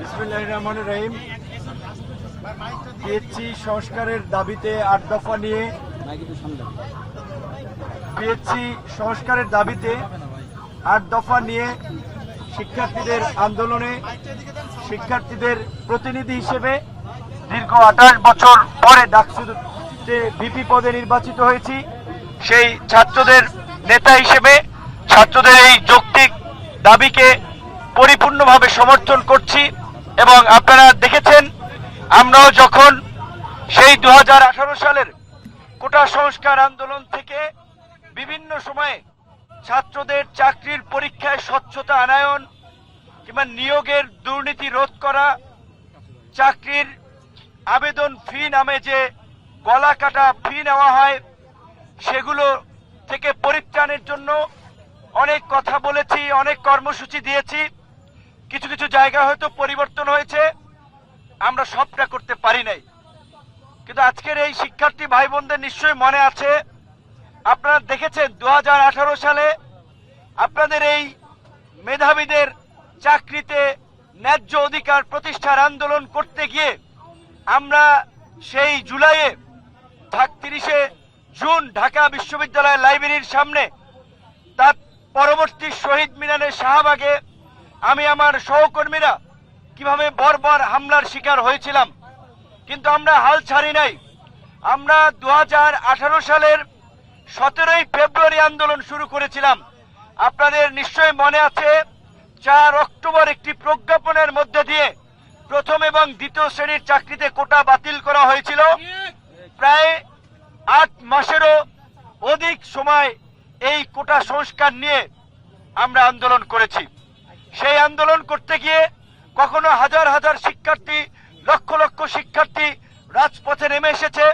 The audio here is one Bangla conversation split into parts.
বিসমিল্লাহির রহমানির রহিম। পিএইচসি সংস্কারের দাবিতে ৮ দফা নিয়ে পিএইচসি সংস্কারের দাবিতে ৮ দফা নিয়ে শিক্ষার্থীদের আন্দোলনে শিক্ষার্থীদের প্রতিনিধি হিসেবে দীর্ঘ ২৮ বছর পরে ডাকসুতে ভিপি পদে নির্বাচিত হয়েছি। সেই ছাত্রদের নেতা হিসেবে ছাত্রদের এই যৌক্তিক দাবিকে পরিপূর্ণভাবে সমর্থন করছি এবং আপনারা দেখেছেন আমরাও যখন সেই ২০১৮ সালের কোটা সংস্কার আন্দোলন থেকে বিভিন্ন সময়ে ছাত্রদের চাকরির পরীক্ষায় স্বচ্ছতা আনায়ন কিংবা নিয়োগের দুর্নীতি রোধ করা, চাকরির আবেদন ফি নামে যে গলা কাটা ফি নেওয়া হয় সেগুলো থেকে পরিত্রাণের জন্য অনেক কথা বলেছি, অনেক কর্মসূচি দিয়েছি। কিছু কিছু জায়গা হয়তো পরিবর্তন হয়েছে, আমরা সবটা করতে পারি নাই। কিন্তু আজকের এই শিক্ষার্থী ভাই বোনদের নিশ্চয়ই মনে আছে, আপনারা দেখেছেন ২০১৮ সালে আপনাদের এই মেধাবীদের চাকরিতে ন্যায্য অধিকার প্রতিষ্ঠার আন্দোলন করতে গিয়ে আমরা সেই জুলাইয়ে ৩০শে জুন ঢাকা বিশ্ববিদ্যালয় লাইব্রেরির সামনে, তার পরবর্তী শহীদ মিনারের শাহবাগে আমি আমার সহকর্মীরা কিভাবে বর্বর হামলার শিকার হয়েছিলাম, কিন্তু আমরা হাল ছাড়ি নাই। আমরা ২০১৮ সালের ১৭ই ফেব্রুয়ারি আন্দোলন শুরু করেছিলাম। আপনাদের নিশ্চয়ই মনে আছে ৪ অক্টোবর একটি প্রজ্ঞাপনের মধ্যে দিয়ে প্রথম এবং দ্বিতীয় শ্রেণীর চাকরিতে কোটা বাতিল করা হয়েছিল। প্রায় ৮ মাসেরও অধিক সময় এই কোটা সংস্কার নিয়ে আমরা আন্দোলন করেছি। সেই আন্দোলন করতে গিয়ে কখনো হাজার হাজার শিক্ষার্থী, লক্ষ লক্ষ শিক্ষার্থী রাজপথে নেমে এসেছে,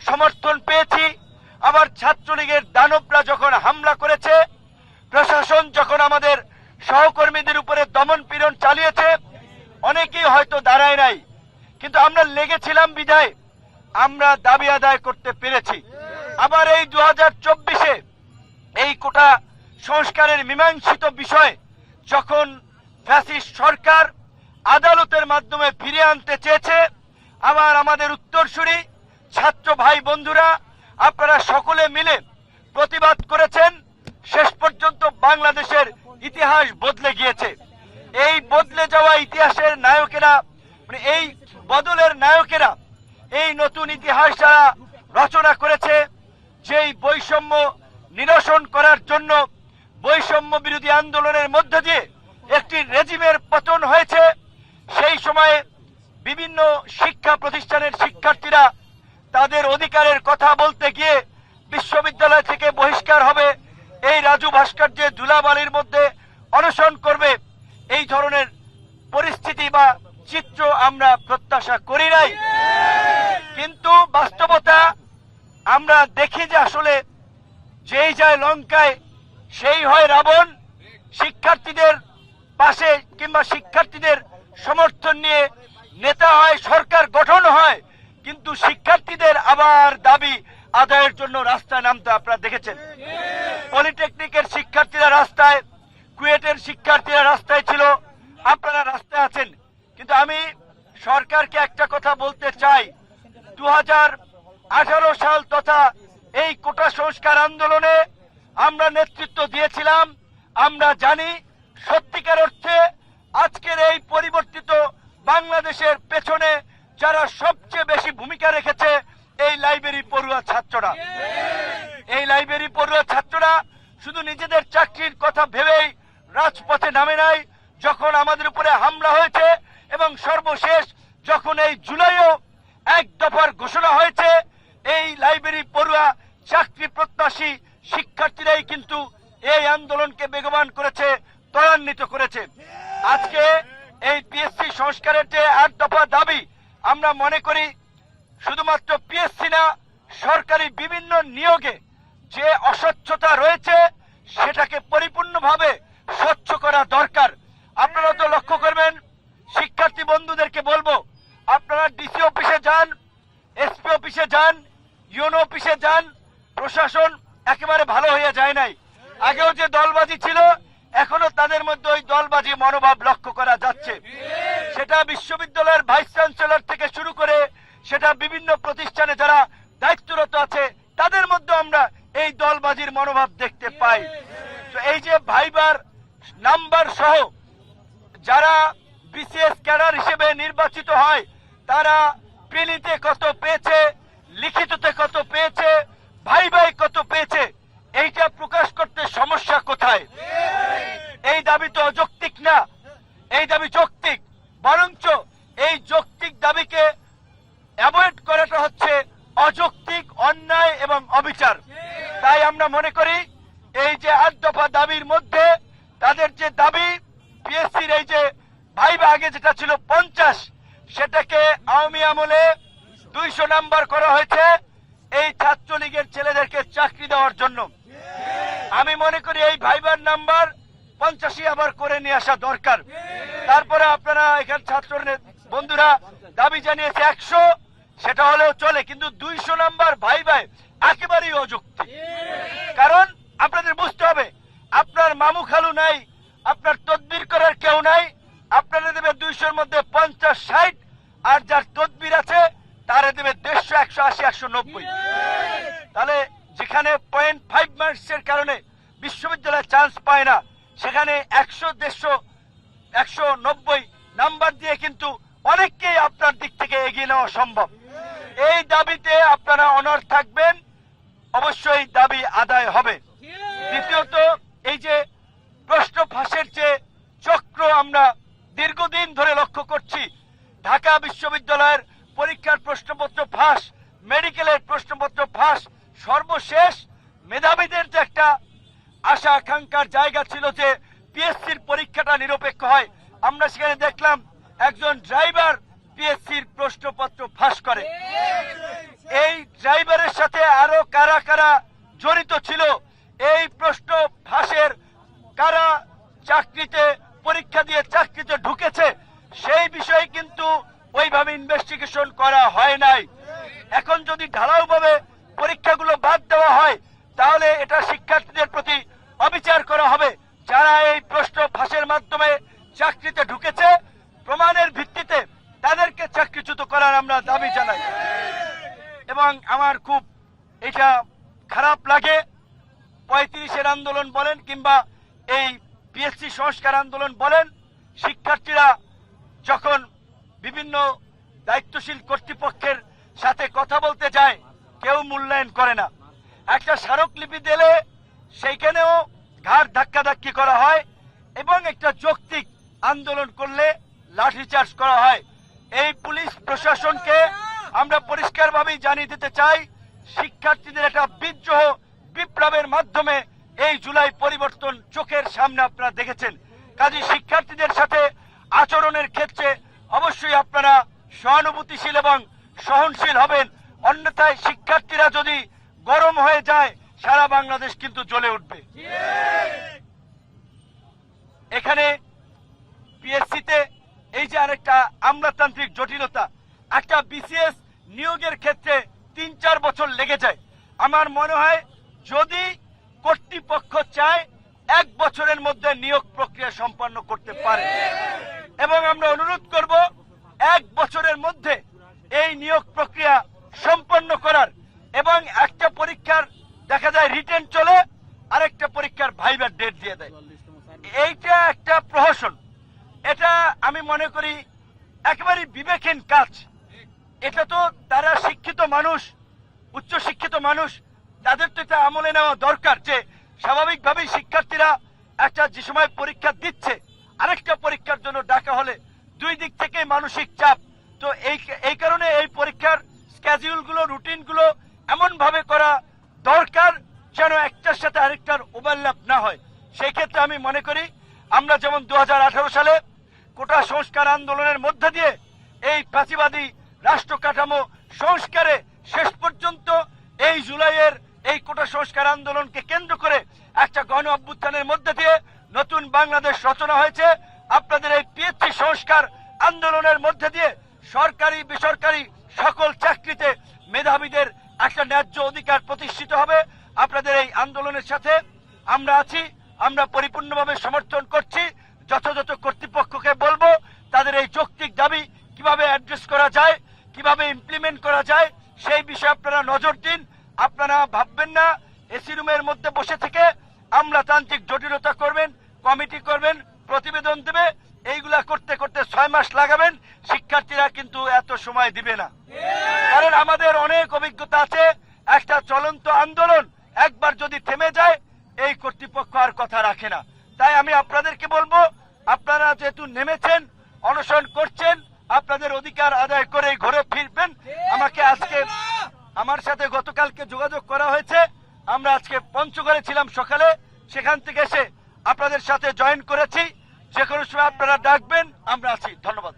সমর্থন পেয়েছি। আবার ছাত্রলীগের দানবরা যখন হামলা করেছে, প্রশাসন যখন আমাদের সহকর্মীদের উপরে দমন পীড়ন চালিয়েছে, অনেকেই হয়তো দাঁড়ায় নাই, কিন্তু আমরা লেগেছিলাম বিধায় আমরা দাবি আদায় করতে পেরেছি। আবার এই ২০২৪-এ এই কোটা সংস্কারের মীমাংসিত বিষয় যখন ফ্যাসিস্ট সরকার আদালতের মাধ্যমে ফিরিয়ে আনতে চেয়েছে, আবার আমাদের উত্তরসূরি ছাত্র ভাই বন্ধুরা আপনারা সকলে মিলে প্রতিবাদ করেছেন। শেষ পর্যন্ত বাংলাদেশের ইতিহাস বদলে গিয়েছে। এই বদলে যাওয়া ইতিহাসের নায়কেরা, মানে এই বদলের নায়কেরা, এই নতুন ইতিহাস যারা রচনা করেছে, যেই বৈষম্য নিরসন করার জন্য বৈষম্য বিরোধী আন্দোলনের মধ্য দিয়ে একটি রেজিমের পতন হয়েছে, সেই সময়ে বিভিন্ন শিক্ষা প্রতিষ্ঠানের শিক্ষার্থীরা তাদের অধিকারের কথা বলতে গিয়ে বিশ্ববিদ্যালয় থেকে বহিষ্কার হবে, এই রাজু ভাস্কর্যের ধুলাবালির মধ্যে অনশন করবে, এই ধরনের পরিস্থিতি বা চিত্র আমরা প্রত্যাশা করি নাই। কিন্তু বাস্তবতা আমরা দেখি যে আসলে যেই যায় লঙ্কায় সেই হয় রাবণ। শিক্ষার্থীদের পাশে কিংবা শিক্ষার্থীদের সমর্থন নিয়ে নেতা হয়, সরকার গঠন হয়, কিন্তু শিক্ষার্থীদের আবার দাবি আদায়ের জন্য রাস্তায় নামতে আপনারা দেখেছেন। পলিটেকনিকের শিক্ষার্থীরা রাস্তায়, কুয়েটের শিক্ষার্থীরা রাস্তায় ছিল, আপনারা রাস্তায় আছেন। কিন্তু আমি সরকারকে একটা কথা বলতে চাই, ২০১৮ সাল তথা এই কোটা সংস্কার আন্দোলনে আমরা নেতৃত্ব দিয়েছিলাম। আমরা জানি সত্যিকার অর্থে আজকের এই পরিবর্তিত বাংলাদেশের পেছনে যারা সবচেয়ে বেশি ভূমিকা রেখেছে এই লাইব্রেরি পড়ুয়া ছাত্ররা। এই লাইব্রেরি পড়ুয়া ছাত্ররা শুধু নিজেদের চাকরির কথা ভেবেই রাজপথে নামে নাই। যখন আমাদের উপরে হামলা হয়েছে এবং সর্বশেষ যখন এই জুলাইও ১ দফার ঘোষণা হয়েছে, এই লাইব্রেরি পড়ুয়া চাকরি প্রত্যাশী শিক্ষার্থীরাই কিন্তু এই আন্দোলনকে বেগবান করেছে, ত্বরান্বিত করেছে। আজকে এই পিএসসি সংস্কারের যে ৮ দফা দাবি, আমরা মনে করি শুধুমাত্র পিএসসি না, সরকারি বিভিন্ন নিয়োগে যে অস্বচ্ছতা রয়েছে সেটাকে পরিপূর্ণভাবে স্বচ্ছ করা দরকার। আপনারা তো লক্ষ্য করবেন, শিক্ষার্থী বন্ধুদেরকে বলবো, আপনারা ডিসি অফিসে যান, এসপি অফিসে যান, ইউনো অফিসে যান, প্রশাসন একেবারে ভালো হয়ে যায় নাই। আগেও যে দলবাজি ছিল, এখনো তাদের মধ্যে ওই দলবাজি মনোভাব লক্ষ্য করা যাচ্ছে। সেটা বিশ্ববিদ্যালয়ের ভাইস চ্যান্সেলর থেকে শুরু করে সেটা বিভিন্ন প্রতিষ্ঠানে যারা দায়িত্বরত আছে তাদের মধ্যে আমরা এই দলবাজির মনোভাব দেখতে পাই। তো এই যে ভাইবার নাম্বার সহ যারা বিসিএস ক্যাডার হিসেবে নির্বাচিত হয় তারা প্রিলিতে কত পেয়েছে, লিখিততে কত পেয়েছে, ভাইভাই কত পেয়েছে, এইটা প্রকাশ করতে সমস্যা কোথায়? এই দাবি তো অযৌক্তিক না, এই দাবি যৌক্তিক। বরঞ্চ এই যৌক্তিক দাবিকে অ্যাভয়েড করাটা হচ্ছে অযৌক্তিক, অন্যায় এবং অবিচার। তাই আমরা মনে করি এই যে ৮ দফা দাবির মধ্যে তাদের যে দাবি পিএসসির এই যে ভাইবা আগে যেটা ছিল 50 সেটাকে আওয়ামী আমলে 200 নাম্বার করা হয়েছে এই ছাত্রলীগের ছেলেদেরকে চাকরি দেওয়ার জন্য। আমি মনে করি এই ভাইবার নাম্বার 85 আবার করে নিয়ে আসা দরকার। তারপরে আপনারা এখানে ছাত্র বন্ধুরা দাবি জানিয়েছে 100, সেটা হলেও চলে, কিন্তু 200 নাম্বার ভাইভাই একেবারেই অযৌক্তিক। কারণ আপনাদের বুঝতে হবে আপনার মামু খালু নাই, আপনার তদবির করার কেউ নাই, আপনারা দেবে 200-র মধ্যে 50-60, আর যার তদবির আছে তারা দেবে 150, 180, 190। তাহলে যেখানে 0.5 মার্কসের কারণে বিশ্ববিদ্যালয়ে চান্স পায় না সেখানে 100, 150, 190 নাম্বার দিয়ে কিন্তু অনেককেই আপনার দিক থেকে এগিয়ে নেওয়া সম্ভব। এই দাবিতে আপনারা অনড় থাকবেন, অবশ্যই দাবি আদায় হবে। দ্বিতীয়ত এই যে প্রশ্ন ফাঁসের যে চক্র আমরা দীর্ঘদিন ধরে লক্ষ্য করছি, ঢাকা বিশ্ববিদ্যালয়ের পরীক্ষার প্রশ্নপত্র ফাঁস, মেডিকেলের প্রশ্নপত্র ফাঁস, সর্বশেষ মেধাবীদের যে একটা আশা আকাঙ্ক্ষার জায়গা ছিল যে পিএসসির পরীক্ষাটা নিরপেক্ষ হয়, আমরা সেখানে দেখলাম একজন ড্রাইভার পিএসসির প্রশ্নপত্র ফাঁস করে। এই ড্রাইভারের সাথে আরো কারা কারা জড়িত ছিল, এই প্রশ্ন ফাঁসের কারা চাকরিতে পরীক্ষা দিয়ে চাকরিতে ঢুকেছে সেই বিষয়ে কিন্তু ওইভাবে ইনভেস্টিগেশন করা হয় নাই। এখন যদি ঢালাওভাবে পরীক্ষাগুলো বাদ দেওয়া হয় তাহলে এটা শিক্ষার্থীদের প্রতি অবিচার করা হবে। যারা এই প্রশ্ন ফাঁসের মাধ্যমে চাকরিতে ঢুকেছে প্রমাণের ভিত্তিতে তাদেরকে চাকরিচ্যুত করার আমরা দাবি জানাই। এবং আমার খুব এটা খারাপ লাগে, 35-এর আন্দোলন বলেন কিংবা এই পিএসসি সংস্কার আন্দোলন বলেন, শিক্ষার্থীরা যখন বিভিন্ন দায়িত্বশীল কর্তৃপক্ষের সাথে কথা বলতে যায় কেউ মূল্যায়ন করে না। একটা স্মারকলিপি দিলে সেইখানেও ঘাড় ধাক্কাধাক্কি করা হয় এবং একটা যৌক্তিক আন্দোলন করলে লাঠিচার্জ করা হয়। এই পুলিশ প্রশাসনকে আমরা পরিষ্কারভাবেই জানিয়ে দিতে চাই, শিক্ষার্থীদের একটা বিদ্রোহ বিপ্লবের মাধ্যমে এই জুলাই পরিবর্তন চোখের সামনে আপনারা দেখেছেন। কাজে শিক্ষার্থীদের সাথে আচরণের ক্ষেত্রে অবশ্যই আপনারা সহানুভূতিশীল এবং সহনশীল হবেন, অন্যথায় শিক্ষার্থীরা যদি গরম হয়ে যায় সারা বাংলাদেশ কিন্তু জ্বলে উঠবে। এখানে পিএসসিতে এই যে আরেকটা আমলাতান্ত্রিক জটিলতা, একটা বিসিএস নিয়োগের ক্ষেত্রে 3-4 বছর লেগে যায়। আমার মনে হয় যদি কর্তৃপক্ষ চায় 1 বছরের মধ্যে নিয়োগ প্রক্রিয়া সম্পন্ন করতে পারে, এবং আমরা অনুরোধ করব 1 বছরের মধ্যে এই নিয়োগ প্রক্রিয়া সম্পন্ন করার, এবং একটা পরীক্ষার দেখা যায় রিটেন চলে, আরেকটা পরীক্ষার ভাইবার ডেট দিয়ে দেয়। এইটা একটা প্রহসন, এটা আমি মনে করি একেবারে বিবেকহীন কাজ। এটা তো তারা শিক্ষিত মানুষ, উচ্চ শিক্ষিত মানুষ, তাদের তো এটা আমলে নেওয়া দরকার যে স্বাভাবিকভাবেই শিক্ষার্থীরা একটা যে সময় পরীক্ষা দিচ্ছে আরেকটা পরীক্ষার জন্য ডাকা হলে দুই দিক থেকে মানসিক চাপ। তো এই কারণে এই পরীক্ষার স্কেডিউল গুলো, রুটিন গুলো এমন ভাবে করা দরকার যেন একটার সাথে আরেকটার ওভারল্যাপ না হয়। সেই ক্ষেত্রে আমি মনে করি আমরা যেমন 2018 সালে কোটা সংস্কার আন্দোলনের মধ্য দিয়ে এই ফ্যাসিবাদী রাষ্ট্র কাঠামো সংস্কারে শেষ পর্যন্ত এই জুলাইয়ের এই কোটা সংস্কার আন্দোলনকে কেন্দ্র করে একটা গণ অভ্যুত্থানের মধ্যে দিয়ে নতুন বাংলাদেশ রচনা হয়েছে। আপনাদের এই পিএসসি সংস্কার আন্দোলনের মধ্যে দিয়ে সরকারি বেসরকারি সকল চাকরিতে মেধাবীদের একটা ন্যায্য অধিকার প্রতিষ্ঠিত হবে। আপনাদের এই আন্দোলনের সাথে আমরা আছি, আমরা পরিপূর্ণভাবে সমর্থন করছি। যথাযথ কর্তৃপক্ষকে বলবো তাদের এই যৌক্তিক দাবি কিভাবে অ্যাড্রেস করা যায়, কিভাবে ইমপ্লিমেন্ট করা যায় সেই বিষয়ে আপনারা নজর দিন। আপনারা ভাববেন না এসি রুমের মধ্যে বসে থেকে আমলাতান্ত্রিক জটিলতা করবেন, কমিটি করবেন, প্রতিবেদন দেবে, এইগুলা করতে করতে 6 মাস লাগাবেন। শিক্ষার্থীরা কিন্তু এত সময় দিবে না, কারণ আমাদের অনেক অভিজ্ঞতা আছে। একটা চলন্ত আন্দোলন একবার যদি থেমে যায় এই কর্তৃপক্ষ আর কথা রাখে না। তাই আমি আপনাদেরকে বলবো, আপনারা যেহেতু নেমেছেন, অনশন করছেন, আপনাদের অধিকার আদায় করে ঘরে ফিরবেন। আমাকে আজকে আমার সাথে গতকালকে যোগাযোগ করা হয়েছে, আমরা আজকে পঞ্চগড়ে ছিলাম সকালে, সেখান থেকে এসে আপনাদের সাথে জয়েন করেছি। যে কোনো সময় আপনারা ডাকবেন, আমরা আছি। ধন্যবাদ।